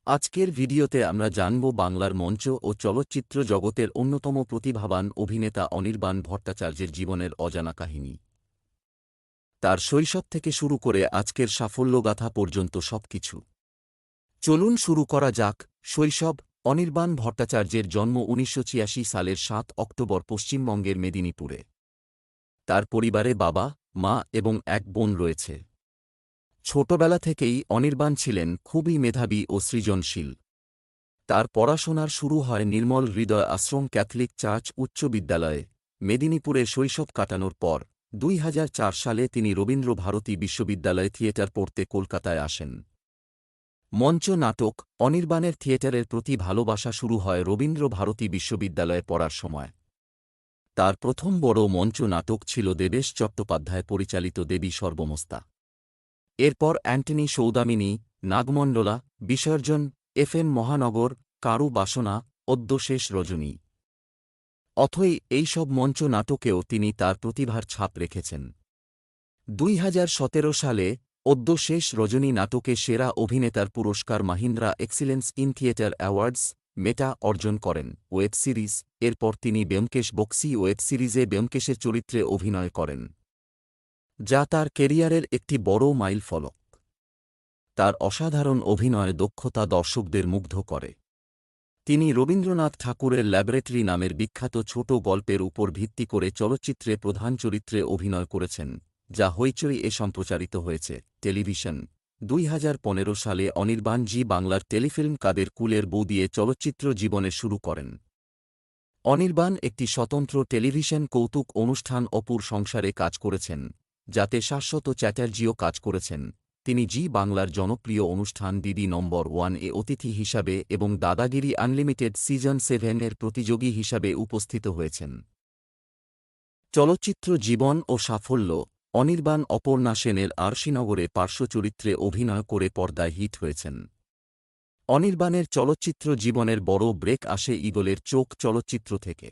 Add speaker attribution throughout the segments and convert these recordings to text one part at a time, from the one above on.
Speaker 1: আজকের ভিডিওতে আমরা জানব বাংলার মঞ্চ ও চলচ্চিত্র জগতের অন্যতম প্রতিভাবান অভিনেতা অনির্বাণ ভট্টাচার্যের জীবনের অজানা কাহিনী। তার শৈশব থেকে শুরু করে আজকের সাফল্যগাথা পর্যন্ত সবকিছু। চলুন শুরু করা যাক। শৈশব। অনির্বাণ ভট্টাচার্যের জন্ম ১৯৮৬ সালের ৭ অক্টোবর পশ্চিমবঙ্গের মেদিনীপুরে। তার পরিবারে বাবা, মা এবং এক বোন রয়েছে। ছোটবেলা থেকেই অনির্বাণ ছিলেন খুবই মেধাবী ও সৃজনশীল। তার পড়াশোনার শুরু হয় নির্মল হৃদয় আশ্রম ক্যাথলিক চার্চ উচ্চ বিদ্যালয়ে। মেদিনীপুরে শৈশব কাটানোর পর ২০০৪ সালে তিনি রবীন্দ্র ভারতী বিশ্ববিদ্যালয়ে থিয়েটার পড়তে কলকাতায় আসেন। মঞ্চ নাটক। অনির্বাণের থিয়েটারের প্রতি ভালোবাসা শুরু হয় রবীন্দ্র ভারতী বিশ্ববিদ্যালয়ে পড়ার সময়। তার প্রথম বড় মঞ্চ নাটক ছিল দেবেশ চট্টোপাধ্যায় পরিচালিত দেবী সর্বমস্তা। এরপর অ্যান্টনি সৌদামিনী, নাগমণ্ডলা, বিসর্জন, FM মহানগর, কারু বাসনা, অদ্যশেষ রজনী। অথই এইসব মঞ্চ নাটকেও তিনি তার প্রতিভার ছাপ রেখেছেন। ২০১৭ সালে অদ্যশেষ রজনী নাটকে সেরা অভিনেতার পুরস্কার Mahindra excellence in theatre awards META অর্জন করেন। Web series. এরপর তিনি ব্যোমকেশ বক্সি ওয়েব সিরিজে ব্যোমকেশের চরিত্রে অভিনয় করেন, যা তার কেরিয়ারের একটি বড় মাইলফলক। তার অসাধারণ অভিনয় দক্ষতা দর্শকদের মুগ্ধ করে। তিনি রবীন্দ্রনাথ ঠাকুরের ল্যাবরেটরি নামের বিখ্যাত ছোট গল্পের উপর ভিত্তি করে চলচ্চিত্রে প্রধান চরিত্রে অভিনয় করেছেন, যা হইচই-এ সম্প্রচারিত হয়েছে। টেলিভিশন। ২০১৫ সালে অনির্বাণ জি বাংলার টেলিফিল্ম কাদের কুলের বউ দিয়ে চলচ্চিত্র জীবনে শুরু করেন। অনির্বাণ একটি স্বতন্ত্র টেলিভিশন কৌতুক অনুষ্ঠান অপুর সংসারে কাজ করেছেন, যাতে শাশ্বত চ্যাটার্জিও কাজ করেছেন। তিনি জি বাংলার জনপ্রিয় অনুষ্ঠান দিদি নম্বর 1-এ অতিথি হিসাবে এবং দাদাগিরি আনলিমিটেড সিজন 7-এর প্রতিযোগী হিসাবে উপস্থিত হয়েছেন। চলচ্চিত্র জীবন ও সাফল্য। অনির্বাণ অপর্ণা সেনের আরশিনগরে পার্শ্বচরিত্রে অভিনয় করে পর্দায় হিট হয়েছেন। অনির্বাণের চলচ্চিত্র জীবনের বড় ব্রেক আসে ঈগলের চোখ চলচ্চিত্র থেকে।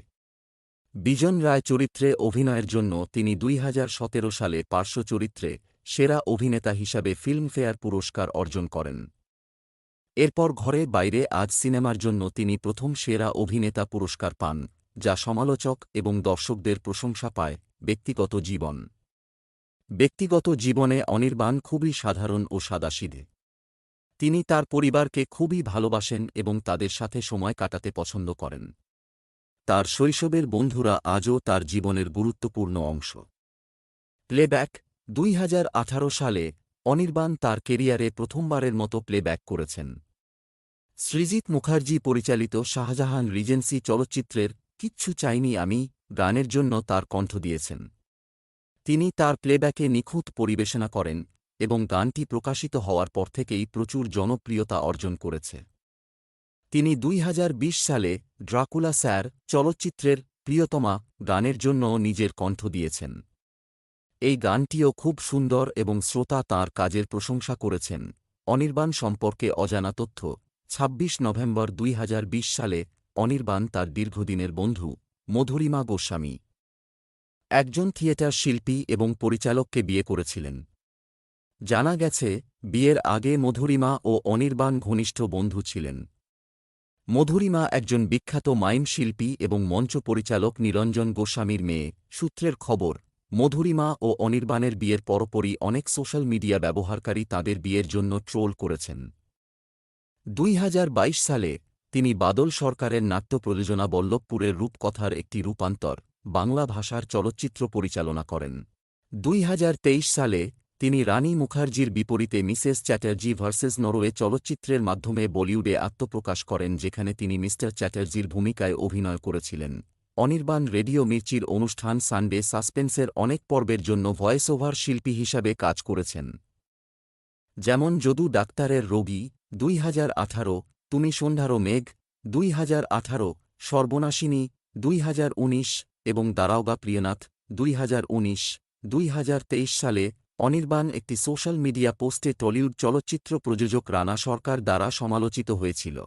Speaker 1: বিজন রায় চরিত্রে অভিনয়ের জন্য তিনি ২০১৭ সালে পার্শ্ব চরিত্রে সেরা অভিনেতা হিসাবে ফিল্মফেয়ার পুরস্কার অর্জন করেন। এরপর ঘরে বাইরে আজ সিনেমার জন্য তিনি প্রথম সেরা অভিনেতা পুরস্কার পান, যা সমালোচক এবং দর্শকদের প্রশংসা পায়। ব্যক্তিগত জীবন। ব্যক্তিগত জীবনে অনির্বাণ খুবই সাধারণ ও সাদাসিধে। তিনি তার পরিবারকে খুবই ভালোবাসেন এবং তাদের সাথে সময় কাটাতে পছন্দ করেন। তার শৈশবের বন্ধুরা আজও তার জীবনের গুরুত্বপূর্ণ অংশ। প্লেব্যাক। ২০১৮ সালে অনির্বাণ তার কেরিয়ারে প্রথমবারের মতো প্লেব্যাক করেছেন। সৃজিত মুখার্জি পরিচালিত শাহজাহান রিজেন্সি চলচ্চিত্রের কিচ্ছু চাইনি আমি গানের জন্য তার কণ্ঠ দিয়েছেন। তিনি তার প্লেব্যাকে নিখুঁত পরিবেশনা করেন এবং গানটি প্রকাশিত হওয়ার পর থেকেই প্রচুর জনপ্রিয়তা অর্জন করেছে। তিনি ২০২০ সালে ড্রাকুলা স্যার চলচ্চিত্রের প্রিয়তমা গানের জন্য নিজের কণ্ঠ দিয়েছেন। এই গানটিও খুব সুন্দর এবং শ্রোতা তাঁর কাজের প্রশংসা করেছেন। অনির্বাণ সম্পর্কে অজানা তথ্য। ২৬ নভেম্বর ২০২০ সালে অনির্বাণ তার দীর্ঘদিনের বন্ধু মধুরিমা গোস্বামী, একজন থিয়েটার শিল্পী এবং পরিচালককে বিয়ে করেছিলেন। জানা গেছে, বিয়ের আগে মধুরিমা ও অনির্বাণ ঘনিষ্ঠ বন্ধু ছিলেন। মধুরিমা একজন বিখ্যাত মাইম শিল্পী এবং মঞ্চ পরিচালক নিরঞ্জন গোস্বামীর মেয়ে। সূত্রের খবর, মধুরিমা ও অনির্বাণের বিয়ের পরপরই অনেক সোশ্যাল মিডিয়া ব্যবহারকারী তাঁদের বিয়ের জন্য ট্রোল করেছেন। ২০২২ সালে তিনি বাদল সরকারের নাট্য প্রযোজনা বল্লভপুরের রূপকথার একটি রূপান্তর বাংলা ভাষার চলচ্চিত্র পরিচালনা করেন। ২০২৩ সালে তিনি রানী মুখার্জির বিপরীতে মিসেস চ্যাটার্জি ভার্সেস নরওয়ে চলচ্চিত্রের মাধ্যমে বলিউডে আত্মপ্রকাশ করেন, যেখানে তিনি মিস্টার চ্যাটার্জির ভূমিকায় অভিনয় করেছিলেন। অনির্বাণ রেডিও মির্চির অনুষ্ঠান সানডে সাসপেন্সের অনেক পর্বের জন্য ভয়েস ওভার শিল্পী হিসাবে কাজ করেছেন, যেমন যদু ডাক্তারের রোগী ২০১৮, তুমি সন্ধ্যারো মেঘ ২০১৮, সর্বনাশিনী ২০১৯ এবং দারাওগা প্রিয়নাথ ২০১৯। ২০২৩ সালে অনির্বাণ একটি সোশ্যাল মিডিয়া পোস্টে টলিউড চলচ্চিত্র প্রযোজক রানা সরকার দ্বারা সমালোচিত হয়েছিল।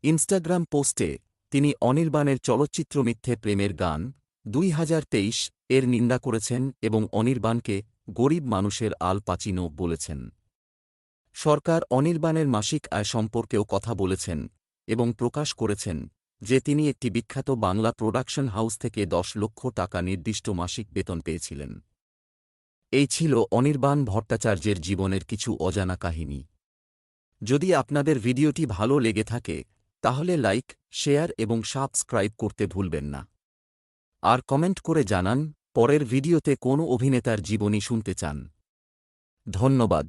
Speaker 1: ইনস্টাগ্রাম পোস্টে তিনি অনির্বাণের চলচ্চিত্র মিথ্যে প্রেমের গান ২০২৩ এর নিন্দা করেছেন এবং অনির্বাণকে গরিব মানুষের আল পাচিনো বলেছেন। সরকার অনির্বাণের মাসিক আয় সম্পর্কেও কথা বলেছেন এবং প্রকাশ করেছেন যে তিনি একটি বিখ্যাত বাংলা প্রোডাকশন হাউস থেকে ১০ লক্ষ টাকা নির্দিষ্ট মাসিক বেতন পেয়েছিলেন। এই ছিল অনির্বাণ ভট্টাচার্যের জীবনের কিছু অজানা কাহিনী। যদি আপনাদের ভিডিওটি ভালো লেগে থাকে তাহলে লাইক, শেয়ার এবং সাবস্ক্রাইব করতে ভুলবেন না। আর কমেন্ট করে জানান পরের ভিডিওতে কোন অভিনেতার জীবনী শুনতে চান। ধন্যবাদ।